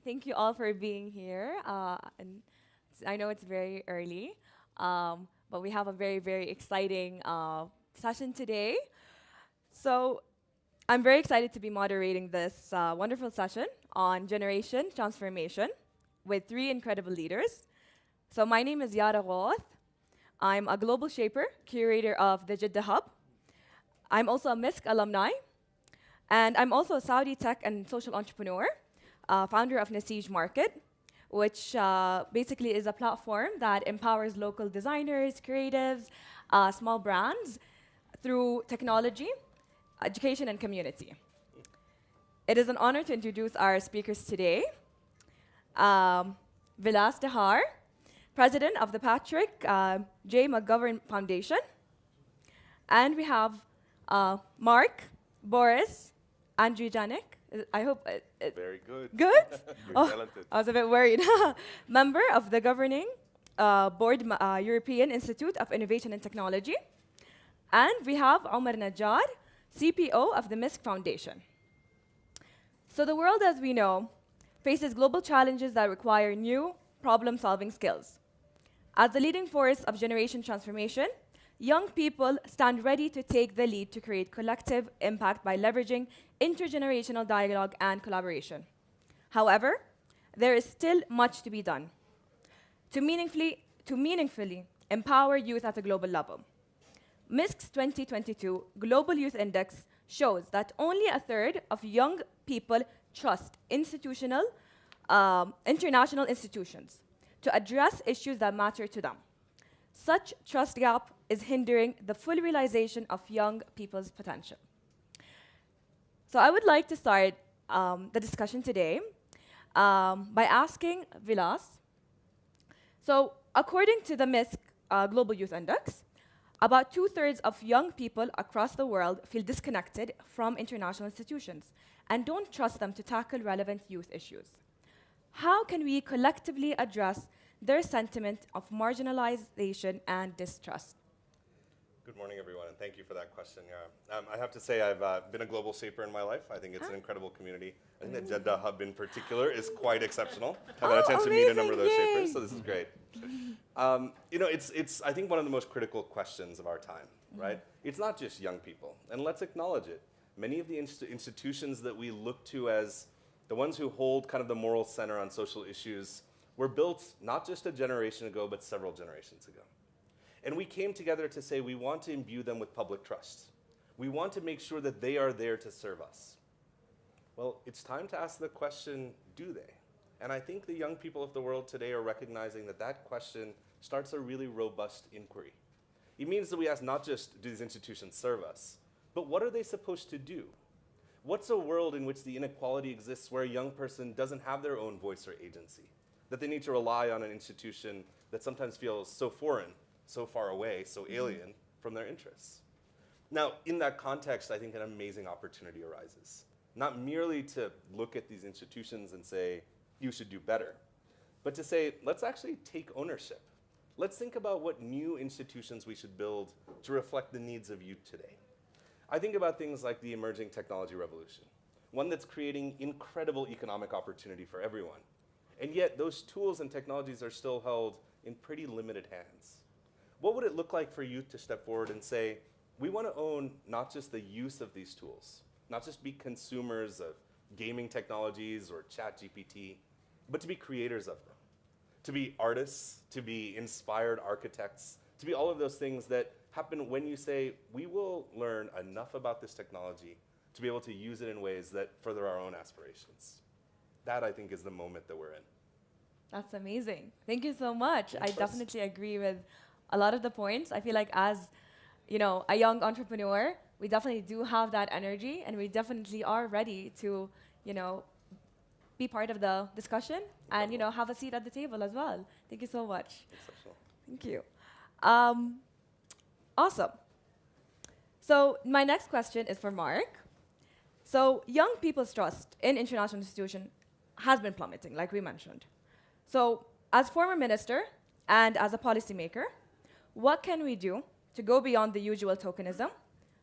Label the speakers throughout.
Speaker 1: Thank you all for being here. And I know it's very early, but we have a very, very exciting session today. So I'm very excited to be moderating this wonderful session on generation transformation with three incredible leaders. So my name is Yara Roth. I'm a global shaper, curator of the Jeddah Hub. I'm also a MISC alumni, and I'm also a Saudi tech and social entrepreneur, founder of Nasij Market, which basically is a platform that empowers local designers, creatives, small brands through technology, education, and community. It is an honor to introduce our speakers today. Vilas Dahar, president of the Patrick J. McGovern Foundation. And we have Mark, Boris, Andrew Janik. I hope
Speaker 2: Very good.
Speaker 1: good.
Speaker 2: You're
Speaker 1: Oh,
Speaker 2: talented.
Speaker 1: I was a bit worried. Member of the governing board, European Institute of Innovation and Technology. And we have Omar Najjar, CPO of the MISC Foundation. So the world, as we know, faces global challenges that require new problem-solving skills. As the leading force of generation transformation, young people stand ready to take the lead to create collective impact by leveraging intergenerational dialogue and collaboration. However, there is still much to be done to meaningfully empower youth at a global level. MISC's 2022 Global Youth Index shows that only a third of young people trust international institutions to address issues that matter to them. Such trust gap is hindering the full realization of young people's potential. So I would like to start the discussion today by asking Vilas. So according to the MISC Global Youth Index, about 2/3 of young people across the world feel disconnected from international institutions and don't trust them to tackle relevant youth issues. How can we collectively address their sentiment of marginalization and distrust?
Speaker 2: Good morning, everyone, and thank you for that question, Yara. I have to say I've been a global shaper in my life. I think it's an incredible community. I think the Jeddah Hub in particular is quite exceptional. I've had a chance to meet a number of those
Speaker 1: amazing,
Speaker 2: shapers, so this is great. It's I think one of the most critical questions of our time, right? It's not just young people, and let's acknowledge it. Many of the institutions that we look to as the ones who hold kind of the moral center on social issues were built not just a generation ago, but several generations ago. And we came together to say we want to imbue them with public trust. We want to make sure that they are there to serve us. Well, it's time to ask the question, do they? And I think the young people of the world today are recognizing that that question starts a really robust inquiry. It means that we ask not just, do these institutions serve us, but what are they supposed to do? What's a world in which the inequality exists where a young person doesn't have their own voice or agency? That they need to rely on an institution that sometimes feels so foreign, so far away, so alien from their interests. Now, in that context, I think an amazing opportunity arises. Not merely to look at these institutions and say, you should do better, but to say, let's actually take ownership. Let's think about what new institutions we should build to reflect the needs of youth today. I think about things like the emerging technology revolution, one that's creating incredible economic opportunity for everyone. And yet, those tools and technologies are still held in pretty limited hands. What would it look like for youth to step forward and say, we want to own not just the use of these tools, not just be consumers of gaming technologies or ChatGPT, but to be creators of them, to be artists, to be inspired architects, to be all of those things that happen when you say, we will learn enough about this technology to be able to use it in ways that further our own aspirations. That, I think, is the moment that we're in.
Speaker 1: That's amazing. Thank you so much. I
Speaker 2: Trust.
Speaker 1: definitely agree with a lot of the points. I feel like as, a young entrepreneur, we definitely do have that energy and we definitely are ready to, be part of the discussion and, have a seat at the table as well. Thank you so much.
Speaker 2: Exceptional.
Speaker 1: Thank you. Awesome. So my next question is for Mark. So young people's trust in international institutions has been plummeting, like we mentioned. So as former minister and as a policymaker, what can we do to go beyond the usual tokenism?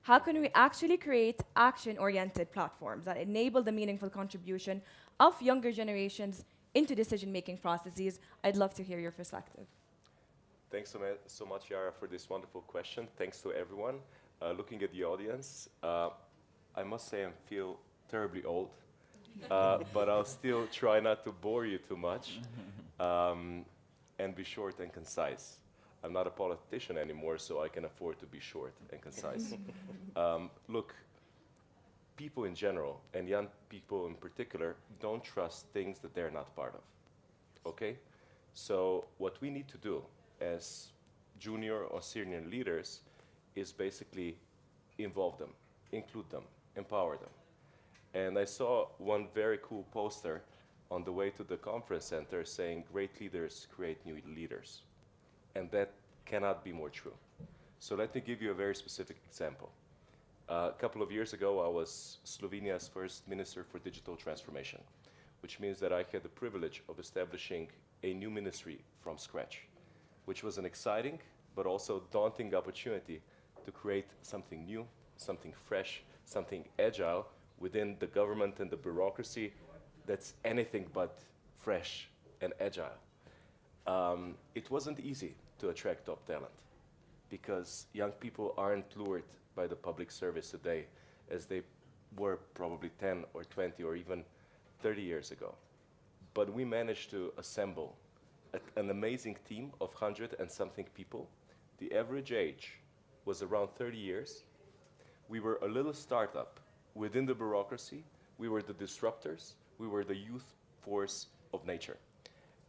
Speaker 1: how can we actually create action-oriented platforms that enable the meaningful contribution of younger generations into decision-making processes? I'd love to hear your perspective.
Speaker 3: Thanks so much, Yara, for this wonderful question. Thanks to everyone. Looking at the audience, I must say I feel terribly old, but I'll still try not to bore you too much and be short and concise. I'm not a politician anymore, so I can afford to be short and concise. Look, people in general, and young people in particular, don't trust things that they're not part of, okay? So what we need to do as junior or senior leaders is basically involve them, include them, empower them. And I saw one very cool poster on the way to the conference center saying, great leaders create new leaders. And that cannot be more true. So let me give you a very specific example. A couple of years ago, I was Slovenia's first Minister for Digital Transformation, which means that I had the privilege of establishing a new ministry from scratch, which was an exciting but also daunting opportunity to create something new, something fresh, something agile within the government and the bureaucracy that's anything but fresh and agile. It wasn't easy to attract top talent because young people aren't lured by the public service today as they were probably 10 or 20 or even 30 years ago. But we managed to assemble an amazing team of 100 and something people. The average age was around 30 years. We were a little startup within the bureaucracy. We were the disruptors. We were the youth force of nature.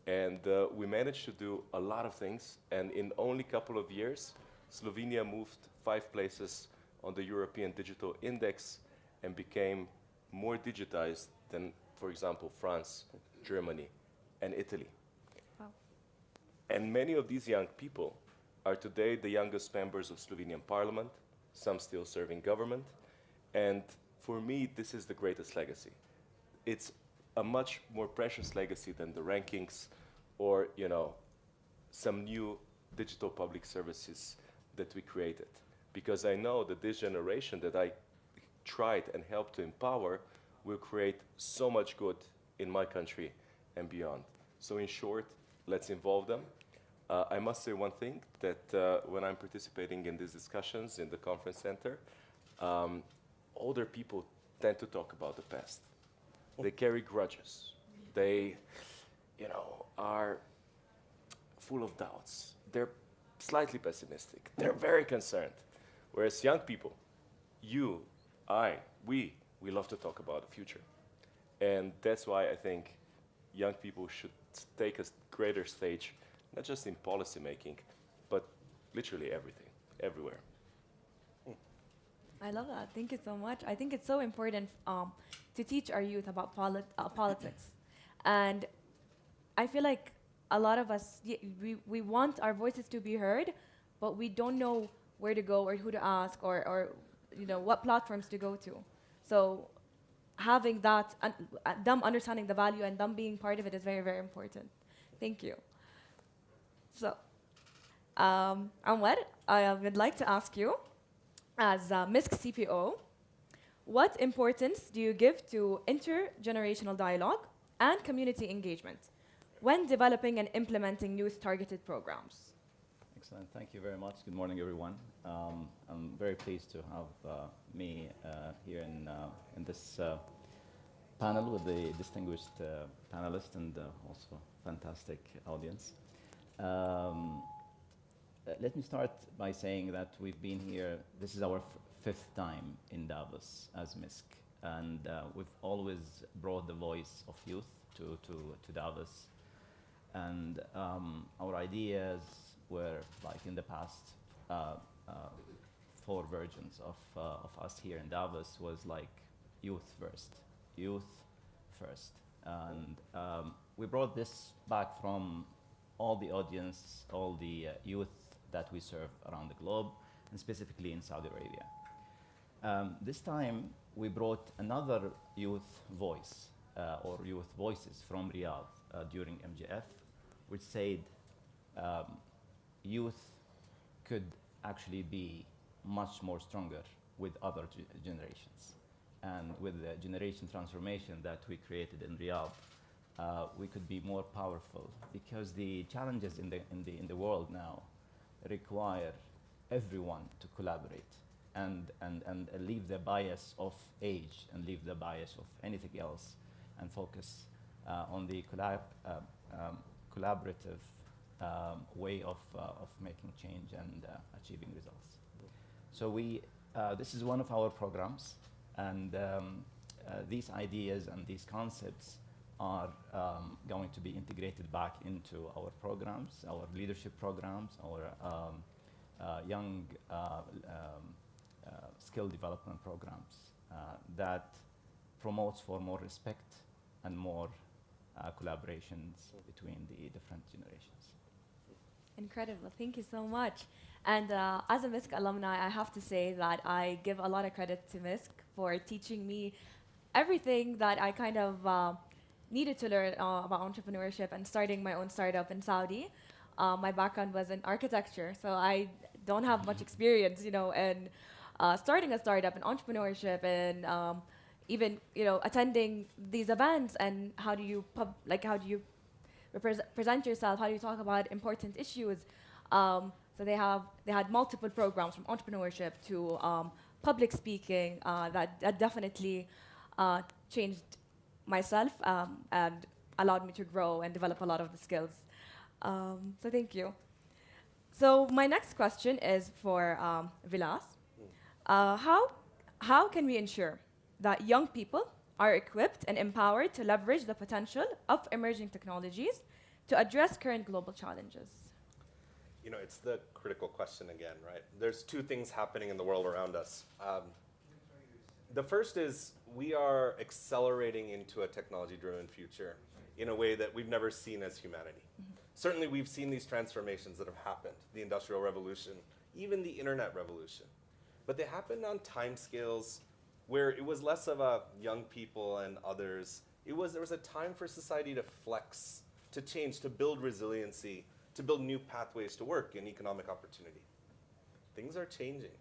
Speaker 3: And we managed to do a lot of things. And in only a couple of years, Slovenia moved 5 places on the European Digital Index and became more digitized than, for example, France, Germany, and Italy.
Speaker 1: Wow.
Speaker 3: And many of these young people are today the youngest members of Slovenian parliament, some still serving government. And for me, this is the greatest legacy. It's a much more precious legacy than the rankings or, you know, some new digital public services that we created. Because I know that this generation that I tried and helped to empower will create so much good in my country and beyond. So in short, let's involve them. I must say one thing, that when I'm participating in these discussions in the conference center, older people tend to talk about the past. They carry grudges. They, you know, are full of doubts. They're slightly pessimistic. They're very concerned. Whereas young people, you, we love to talk about the future. And that's why I think young people should take a greater stage, not just in policy making, but literally everything, everywhere.
Speaker 1: I love that. Thank you so much. I think it's so important to teach our youth about politics. And I feel like a lot of us, we want our voices to be heard, but we don't know where to go or who to ask or you know, what platforms to go to. So having that, them understanding the value and them being part of it is very, very important. Thank you. So, Anwar, I would like to ask you, as MISC CPO, what importance do you give to intergenerational dialogue and community engagement when developing and implementing youth-targeted programs?
Speaker 4: Excellent. Thank you very much. Good morning, everyone. I'm very pleased to have me here in this panel with the distinguished panelists and also fantastic audience. Let me start by saying that we've been here, this is our 5th time in Davos as MISC, and we've always brought the voice of youth to Davos. And our ideas were, like in the past 4 versions of us here in Davos, was like youth first. And we brought this back from all the audience, all the youth that we serve around the globe, and specifically in Saudi Arabia. This time, we brought another youth voice, or youth voices from Riyadh during MGF, which said youth could actually be much more stronger with other generations. And with the generation transformation that we created in Riyadh, we could be more powerful because the challenges in the world now require everyone to collaborate and leave the bias of age and leave the bias of anything else and focus on the collaborative way of making change and achieving results. So this is one of our programs, and these ideas and these concepts are going to be integrated back into our programs, our leadership programs, our young skill development programs that promotes for more respect and more collaborations between the different generations.
Speaker 1: Incredible. Thank you so much. And as a MISC alumni, I have to say that I give a lot of credit to MISC for teaching me everything that I kind of needed to learn about entrepreneurship and starting my own startup in Saudi. My background was in architecture, so I don't have much experience, in starting a startup and entrepreneurship and even, attending these events and how do you present yourself, how do you talk about important issues. So they had multiple programs from entrepreneurship to public speaking that definitely changed myself and allowed me to grow and develop a lot of the skills. So thank you. So my next question is for Vilas. How can we ensure that young people are equipped and empowered to leverage the potential of emerging technologies to address current global challenges?
Speaker 2: It's the critical question again, right? There's two things happening in the world around us. The first is we are accelerating into a technology-driven future in a way that we've never seen as humanity. Mm-hmm. Certainly, we've seen these transformations that have happened, the Industrial Revolution, even the Internet Revolution. But they happened on timescales where it was less of a young people and others. There was a time for society to flex, to change, to build resiliency, to build new pathways to work and economic opportunity. Things are changing.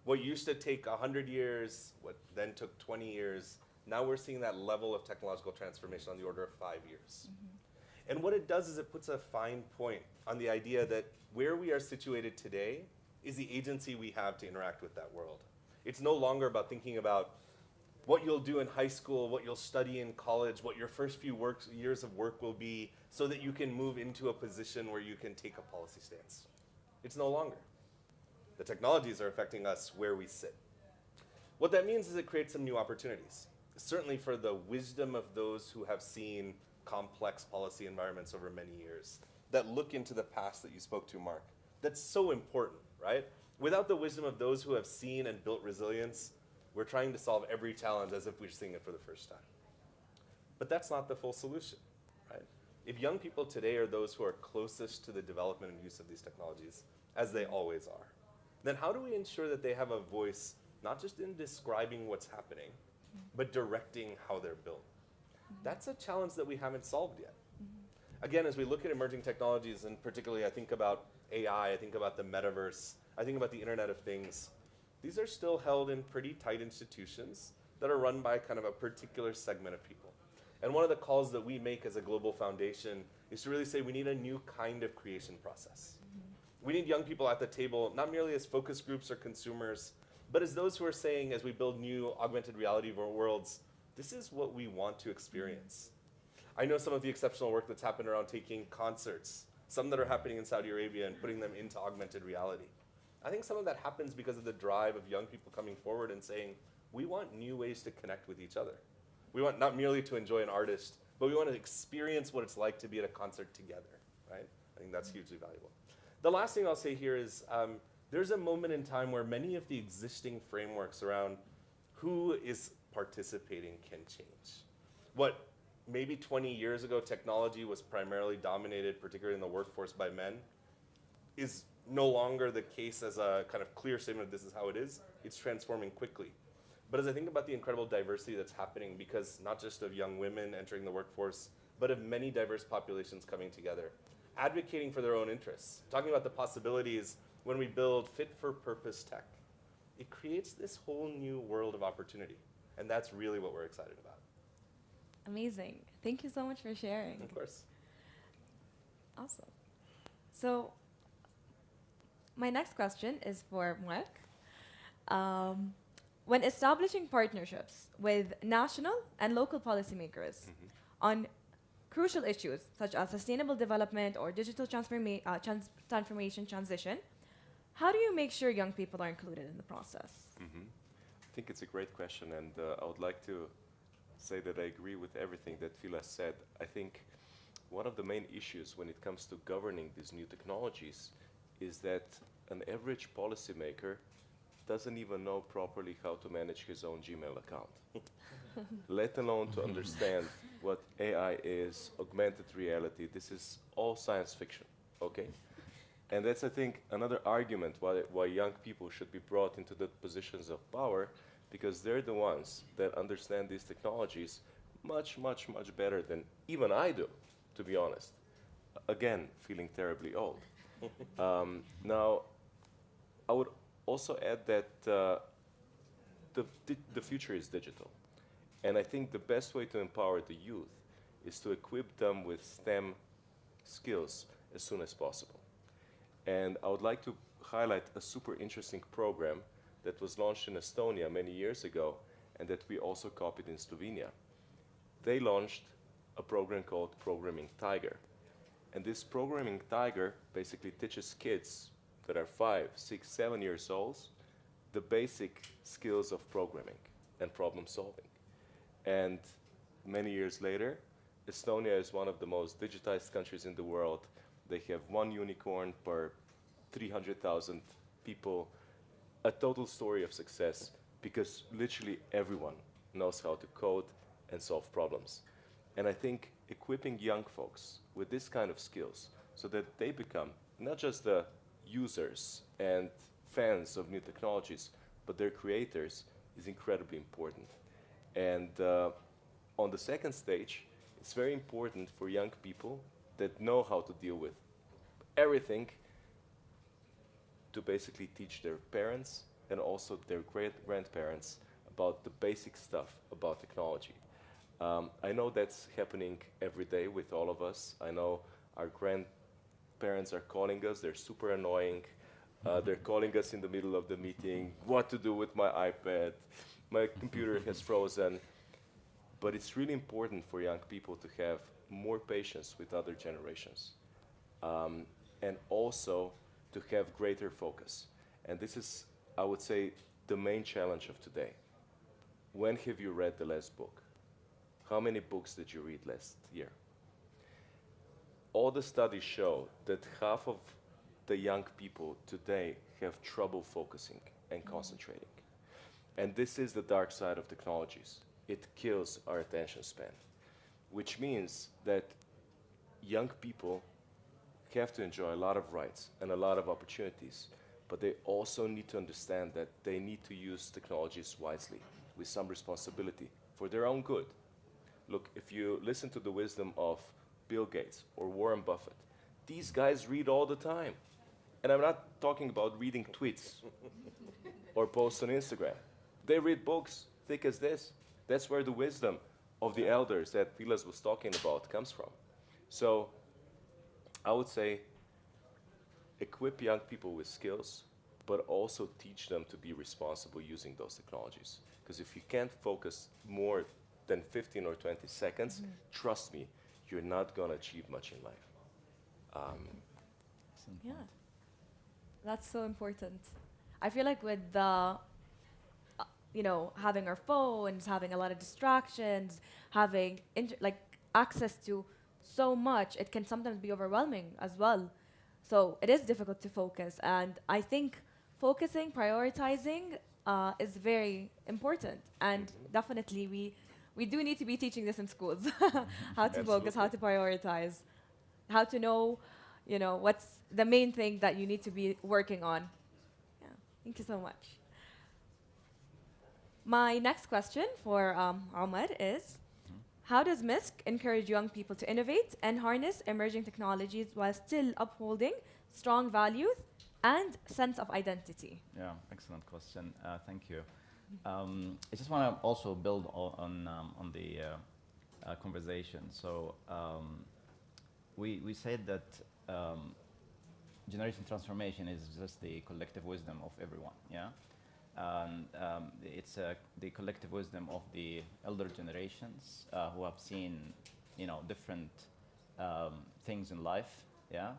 Speaker 2: What used to take 100 years, what then took 20 years, now we're seeing that level of technological transformation on the order of 5 years. Mm-hmm. And what it does is it puts a fine point on the idea that where we are situated today is the agency we have to interact with that world. It's no longer about thinking about what you'll do in high school, what you'll study in college, what your first few years of work will be, so that you can move into a position where you can take a policy stance. It's no longer. The technologies are affecting us where we sit. What that means is it creates some new opportunities, certainly for the wisdom of those who have seen complex policy environments over many years, that look into the past that you spoke to, Mark. That's so important, right? Without the wisdom of those who have seen and built resilience, we're trying to solve every challenge as if we're seeing it for the first time. But that's not the full solution, right? If young people today are those who are closest to the development and use of these technologies, as they always are, then how do we ensure that they have a voice, not just in describing what's happening, but directing how they're built? That's a challenge that we haven't solved yet. Again, as we look at emerging technologies, and particularly I think about AI, I think about the metaverse, I think about the Internet of Things, these are still held in pretty tight institutions that are run by kind of a particular segment of people. And one of the calls that we make as a global foundation is to really say we need a new kind of creation process. We need young people at the table, not merely as focus groups or consumers, but as those who are saying, as we build new augmented reality worlds, this is what we want to experience. I know some of the exceptional work that's happened around taking concerts, some that are happening in Saudi Arabia, and putting them into augmented reality. I think some of that happens because of the drive of young people coming forward and saying, we want new ways to connect with each other. We want not merely to enjoy an artist, but we want to experience what it's like to be at a concert together, right? I think that's hugely valuable. The last thing I'll say here is there's a moment in time where many of the existing frameworks around who is participating can change. What maybe 20 years ago technology was primarily dominated, particularly in the workforce, by men, is no longer the case as a kind of clear statement of this is how it is. It's transforming quickly. But as I think about the incredible diversity that's happening, because not just of young women entering the workforce, but of many diverse populations coming together, advocating for their own interests, talking about the possibilities when we build fit-for-purpose tech. it creates this whole new world of opportunity. And that's really what we're excited about.
Speaker 1: Amazing. Thank you so much for sharing.
Speaker 2: Of course.
Speaker 1: Awesome. So, my next question is for Mark. When establishing partnerships with national and local policymakers on crucial issues such as sustainable development or digital transformation transition, how do you make sure young people are included in the process?
Speaker 3: I think it's a great question, and I would like to say that I agree with everything that Phila said. I think one of the main issues when it comes to governing these new technologies is that an average policymaker doesn't even know properly how to manage his own Gmail account, let alone to understand what AI is, augmented reality. This is all science fiction, okay? And that's, I think, another argument why young people should be brought into the positions of power, because they're the ones that understand these technologies much, much, much better than even I do, to be honest. Again, feeling terribly old. Now, I would also add that the future is digital. And I think the best way to empower the youth is to equip them with STEM skills as soon as possible. And I would like to highlight a super interesting program that was launched in Estonia many years ago and that we also copied in Slovenia. They launched a program called Programming Tiger. And this Programming Tiger basically teaches kids that are 5, 6, 7 years old the basic skills of programming and problem solving. And many years later, Estonia is one of the most digitized countries in the world. They have 1 unicorn per 300,000 people, a total story of success, because literally everyone knows how to code and solve problems. And I think equipping young folks with this kind of skills so that they become not just the users and fans of new technologies, but their creators is incredibly important. And on the second stage, it's very important for young people that know how to deal with everything to basically teach their parents and also their great-grandparents about the basic stuff about technology. I know that's happening every day with all of us. I know our grandparents are calling us. They're super annoying. They're calling us in the middle of the meeting, what to do with my iPad. My computer has frozen. But it's really important for young people to have more patience with other generations. And also to have greater focus. And this is, I would say, the main challenge of today. When have you read the last book? How many books did you read last year? All the studies show that half of the young people today have trouble focusing and concentrating. And this is the dark side of technologies. It kills our attention span, which means that young people have to enjoy a lot of rights and a lot of opportunities, but they also need to understand that they need to use technologies wisely, with some responsibility, for their own good. Look, if you listen to the wisdom of Bill Gates or Warren Buffett, these guys read all the time. And I'm not talking about reading tweets or posts on Instagram. They read books thick as this. That's where the wisdom of the elders that Vilas was talking about comes from. So I would say equip young people with skills, but also teach them to be responsible using those technologies. Because if you can't focus more than 15 or 20 seconds, trust me, you're not going to achieve much in life.
Speaker 1: Yeah, that's so important. I feel like with the, having our phones, having a lot of distractions, having access to so much, it can sometimes be overwhelming as well. So it is difficult to focus, and I think focusing, prioritizing is very important, and definitely we do need to be teaching this in schools, how to focus, how to prioritize, how to know, what's the main thing that you need to be working on. Yeah, thank you so much. My next question for Omar is, how does MISC encourage young people to innovate and harness emerging technologies while still upholding strong values and sense of identity?
Speaker 4: Yeah, excellent question. Thank you. I just want to also build on the conversation. So we said that generation transformation is just the collective wisdom of everyone. Yeah, and it's the collective wisdom of the elder generations who have seen, different things in life. Yeah.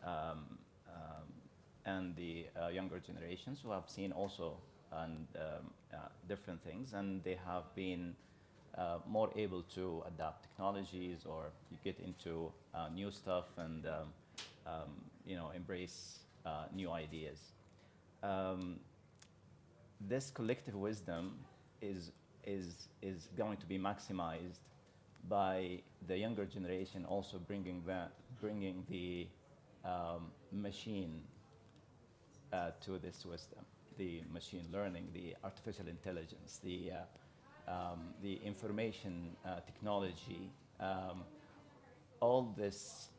Speaker 4: Um, and the younger generations who have seen also and different things, and they have been more able to adapt technologies or you get into new stuff and embrace new ideas. Um, this collective wisdom is going to be maximized by the younger generation also bringing the machine to this wisdom, the machine learning, the artificial intelligence, the information technology, all this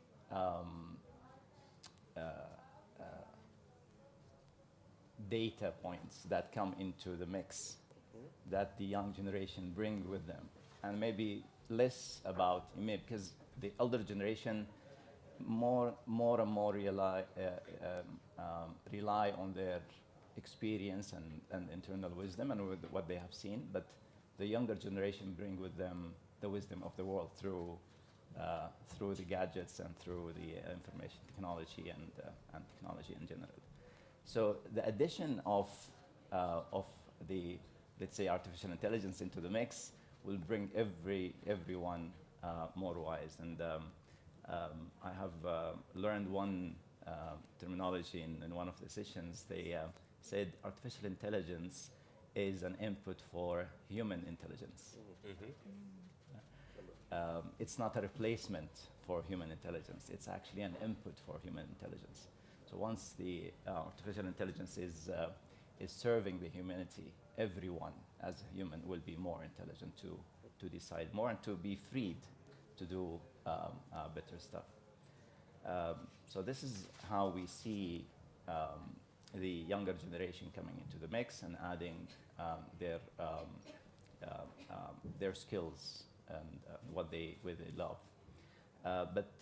Speaker 4: data points that come into the mix that the young generation bring with them, and maybe less about because the elder generation more and more rely on their experience and internal wisdom and with what they have seen, but the younger generation bring with them the wisdom of the world through the gadgets and through the information technology and technology in general. So the addition of the, let's say, artificial intelligence into the mix will bring everyone more wise. And I have learned one terminology in one of the sessions. They said artificial intelligence is an input for human intelligence. It's not a replacement for human intelligence. It's actually an input for human intelligence. So once the artificial intelligence is serving the humanity, everyone as a human will be more intelligent to decide more and to be freed to do better stuff. So this is how we see the younger generation coming into the mix and adding their skills and what they love. But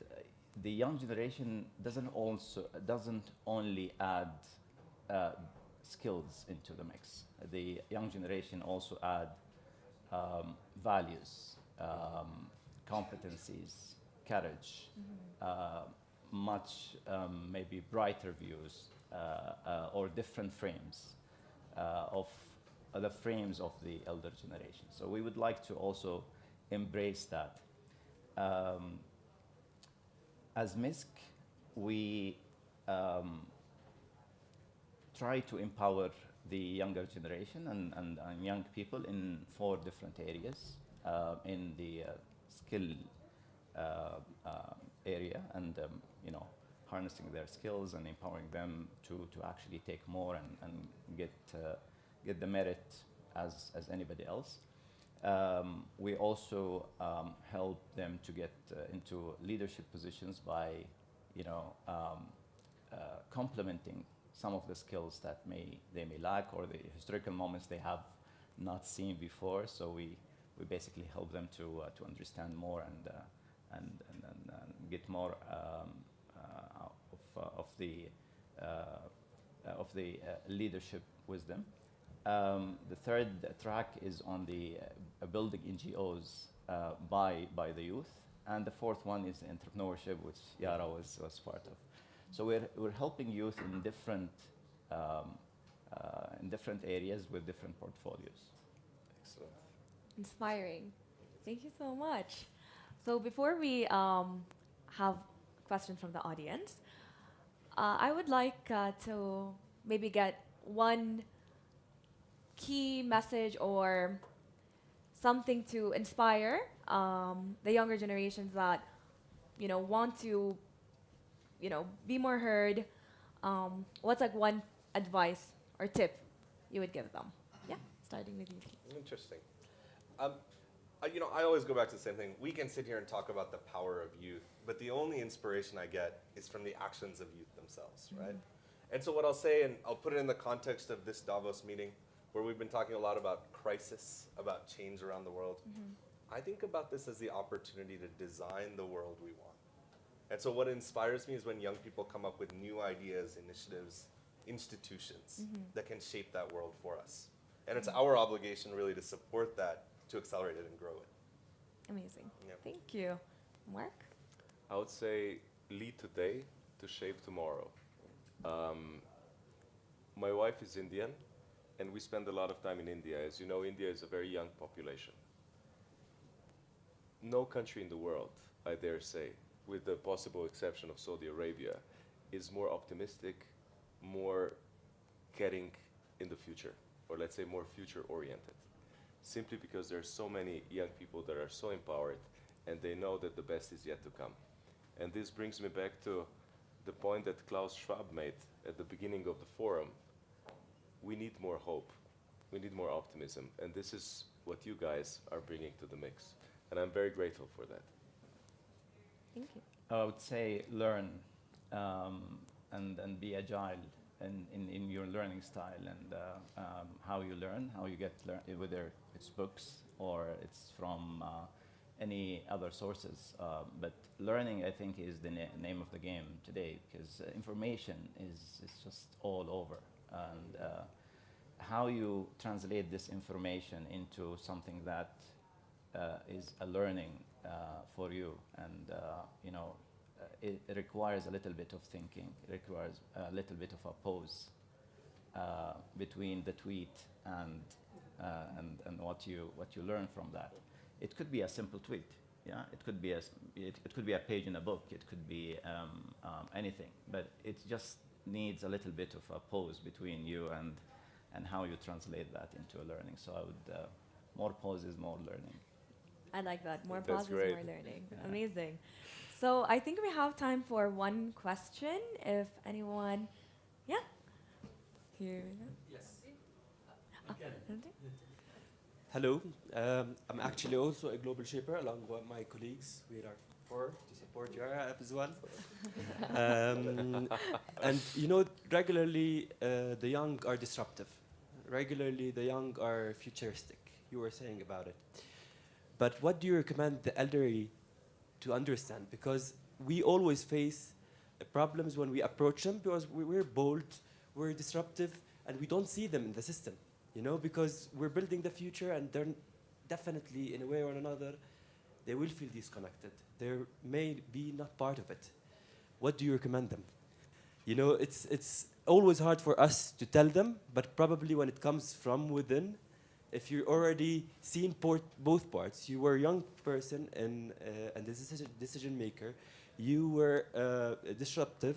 Speaker 4: the young generation doesn't only add skills into the mix. The young generation also add values, competencies, courage, much maybe brighter views or different frames of the frames of the elder generation. So we would like to also embrace that. As MISC, we try to empower the younger generation and young people in 4 different areas. In the skill area and harnessing their skills and empowering them to actually take more and get the merit as anybody else. We also help them to get into leadership positions by complementing some of the skills that they may lack or the historical moments they have not seen before. So we basically help them to understand more and get more of the leadership wisdom. The third track is on the building NGOs by the youth, and the fourth one is entrepreneurship, which Yara was part of. So we're helping youth in different areas with different portfolios.
Speaker 2: Excellent.
Speaker 1: Inspiring. Thank you so much. So before we have questions from the audience, I would like to maybe get one key message or something to inspire the younger generations that want to be more heard. What's like one advice or tip you would give them? Yeah, starting with you.
Speaker 2: Interesting. I always go back to the same thing. We can sit here and talk about the power of youth, but the only inspiration I get is from the actions of youth themselves, right? And so what I'll say, and I'll put it in the context of this Davos meeting, where we've been talking a lot about crisis, about change around the world. I think about this as the opportunity to design the world we want. And so what inspires me is when young people come up with new ideas, initiatives, institutions that can shape that world for us. And it's our obligation really to support that, to accelerate it and grow it.
Speaker 1: Amazing.
Speaker 2: Yeah.
Speaker 1: Thank you. Mark?
Speaker 3: I would say lead today to shape tomorrow. My wife is Indian, and we spend a lot of time in India. As you know, India is a very young population. No country in the world, I dare say, with the possible exception of Saudi Arabia, is more optimistic, more getting in the future, or let's say more future-oriented. Simply because there are so many young people that are so empowered, and they know that the best is yet to come. And this brings me back to the point that Klaus Schwab made at the beginning of the forum. We need more hope. We need more optimism. And this is what you guys are bringing to the mix. And I'm very grateful for that.
Speaker 1: Thank you.
Speaker 4: I would say learn and be agile in your learning style and how you learn, how you get whether it's books or it's from any other sources. But learning, I think, is the name of the game today because information is just all over. And how you translate this information into something that is a learning for you, and it requires a little bit of thinking. It requires a little bit of a pause between the tweet and what you learn from that. It could be a simple tweet, yeah. It could be a page in a book. It could be anything, but it just needs a little bit of a pause between you and how you translate that into a learning. So I would more pauses, more learning.
Speaker 1: I like that. More
Speaker 3: That's
Speaker 1: pauses,
Speaker 3: great.
Speaker 1: more learning.
Speaker 4: Yeah.
Speaker 1: Amazing. So I think we have time for one question. If anyone, yeah. Here we go.
Speaker 5: Yes.
Speaker 1: Something?
Speaker 5: Hello. I'm actually also a global shaper along with my colleagues. We are four to support Yara as well. And regularly the young are disruptive. Regularly the young are futuristic. You were saying about it. But what do you recommend the elderly to understand? Because we always face problems when we approach them because we're bold, we're disruptive, and we don't see them in the system. Because we're building the future, and they're definitely, in a way or another, they will feel disconnected. They may be not part of it. What do you recommend them? It's always hard for us to tell them, but probably when it comes from within, if you're already seen both parts, you were a young person and a decision maker, you were disruptive,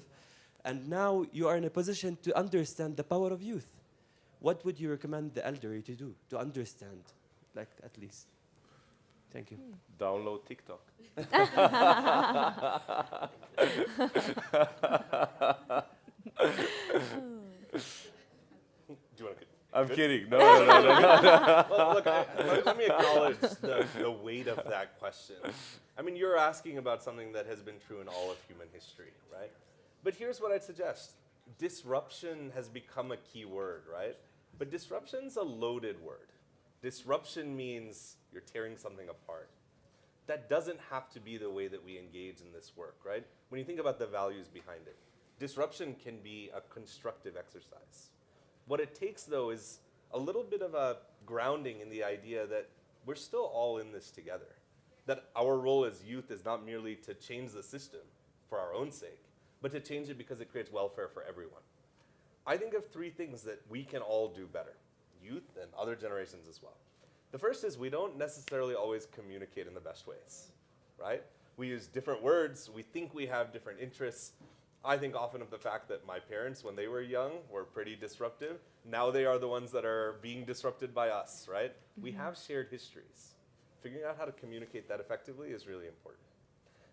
Speaker 5: and now you are in a position to understand the power of youth. What would you recommend the elderly to do to understand, at least? Thank you.
Speaker 3: Download TikTok.
Speaker 2: Do you want to?
Speaker 3: I'm kidding. No.
Speaker 2: Well, look, let me acknowledge the weight of that question. I mean, you're asking about something that has been true in all of human history, right? But here's what I'd suggest. Disruption has become a key word, right? But disruption's a loaded word. Disruption means you're tearing something apart. That doesn't have to be the way that we engage in this work, right? When you think about the values behind it, disruption can be a constructive exercise. What it takes, though, is a little bit of a grounding in the idea that we're still all in this together. That our role as youth is not merely to change the system for our own sake, but to change it because it creates welfare for everyone. I think of three things that we can all do better, youth and other generations as well. The first is we don't necessarily always communicate in the best ways, right? We use different words, we think we have different interests. I think often of the fact that my parents, when they were young, were pretty disruptive. Now they are the ones that are being disrupted by us, right? We have shared histories. Figuring out how to communicate that effectively is really important.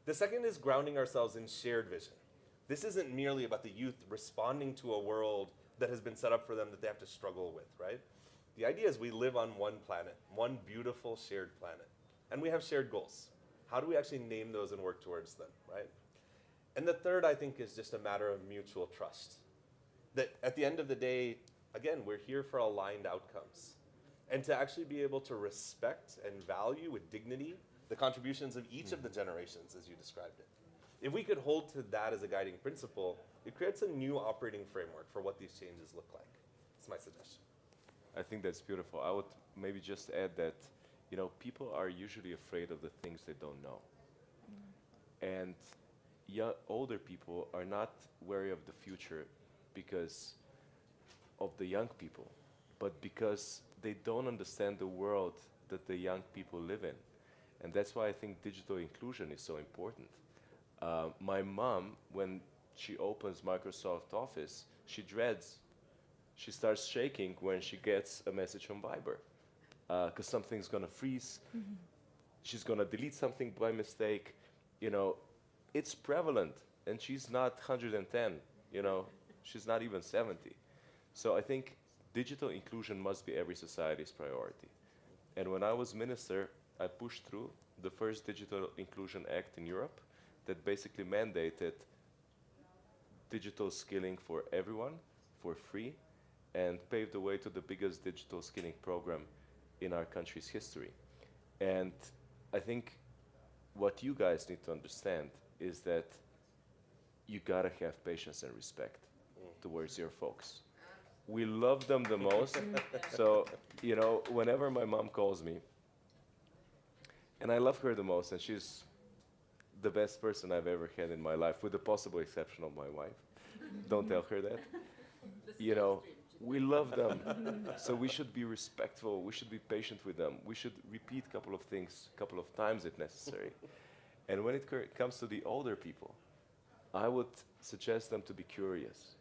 Speaker 2: The second is grounding ourselves in shared vision. This isn't merely about the youth responding to a world that has been set up for them that they have to struggle with, right? The idea is we live on one planet, one beautiful shared planet, and we have shared goals. How do we actually name those and work towards them, right? And the third, I think, is just a matter of mutual trust. that at the end of the day, again, we're here for aligned outcomes. And to actually be able to respect and value with dignity the contributions of each of the generations, as you described it. If we could hold to that as a guiding principle, it creates a new operating framework for what these changes look like. That's my suggestion.
Speaker 3: I think that's beautiful. I would maybe just add that, you know, people are usually afraid of the things they don't know. And older people are not wary of the future because of the young people, but because they don't understand the world that the young people live in. And that's why I think digital inclusion is so important. My mom, when she opens Microsoft Office, she dreads. She starts shaking when she gets a message on Viber, because something's gonna freeze. She's gonna delete something by mistake. You know, it's prevalent, and she's not 110. You know, she's not even 70. So I think digital inclusion must be every society's priority. And when I was minister, I pushed through the first Digital Inclusion Act in Europe that basically mandated digital skilling for everyone for free and paved the way to the biggest digital skilling program in our country's history. And I think what you guys need to understand is that you gotta have patience and respect towards your folks. We love them the most. So, you know, whenever my mom calls me, and I love her the most, and she's the best person I've ever had in my life, with the possible exception of my wife. Don't tell her that. You know, we love them. So we should be respectful. We should be patient with them. We should repeat a couple of things, a couple of times if necessary. And when it comes to the older people, I would suggest them to be curious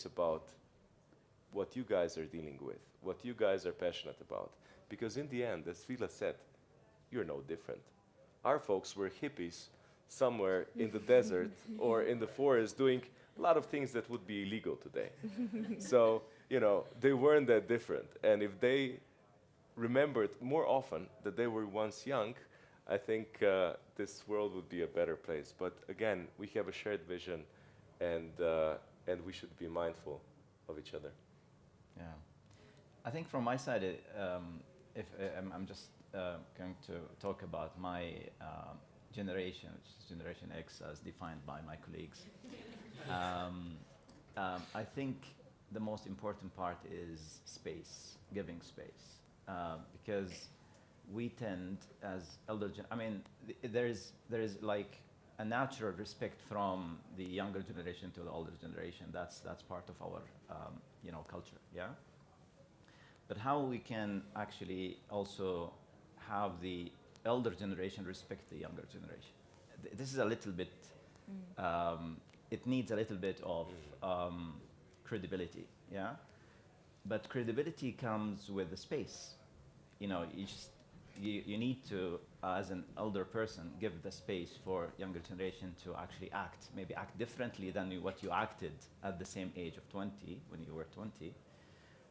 Speaker 3: about what you guys are dealing with, what you guys are passionate about. Because in the end, as Fila said, you're no different. Our folks were hippies somewhere in the desert or in the forest doing a lot of things that would be illegal today. So, you know, they weren't that different. And if they remembered more often that they were once young, I think this world would be a better place. But again, we have a shared vision, and we should be mindful of each other.
Speaker 4: Yeah, I think from my side, if I'm just going to talk about my generation, which is Generation X, as defined by my colleagues. I think the most important part is space, giving space, because we tend, as there is like a natural respect from the younger generation to the older generation. That's part of our culture, yeah. But how we can actually also have the elder generation respect the younger generation? This is a little bit. It needs a little bit of credibility, yeah. But credibility comes with the space. You know, you need to, as an elder person, give the space for younger generation to actually maybe act differently than what you acted at the same age of 20, when you were 20.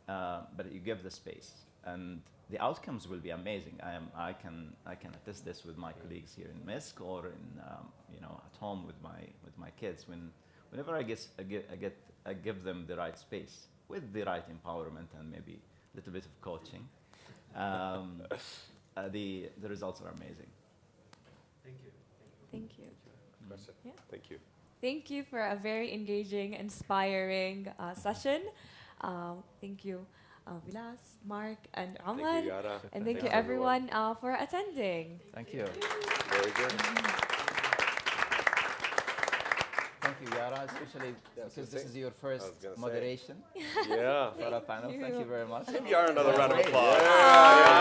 Speaker 4: But you give the space, and the outcomes will be amazing. I can attest this with my colleagues here in MESC or in at home with my kids. Whenever I give them the right space with the right empowerment and maybe a little bit of coaching. The results are amazing.
Speaker 5: Thank you.
Speaker 1: Thank you.
Speaker 2: Question?
Speaker 1: Yeah.
Speaker 2: Thank you.
Speaker 1: Thank you for a very engaging, inspiring session. Thank you, Vilas, Mark, and Ahmed.
Speaker 3: Thank you, Yara.
Speaker 1: And thank you,
Speaker 3: Thanks,
Speaker 1: everyone, for attending.
Speaker 4: Thank you.
Speaker 3: Very good.
Speaker 4: Thank you, Yara, especially because this is your first
Speaker 2: gonna say.
Speaker 4: moderation
Speaker 3: Yeah.
Speaker 4: for our panel. Thank you very much.
Speaker 2: Give Yara another round of
Speaker 4: Great.
Speaker 2: applause.
Speaker 3: Yeah.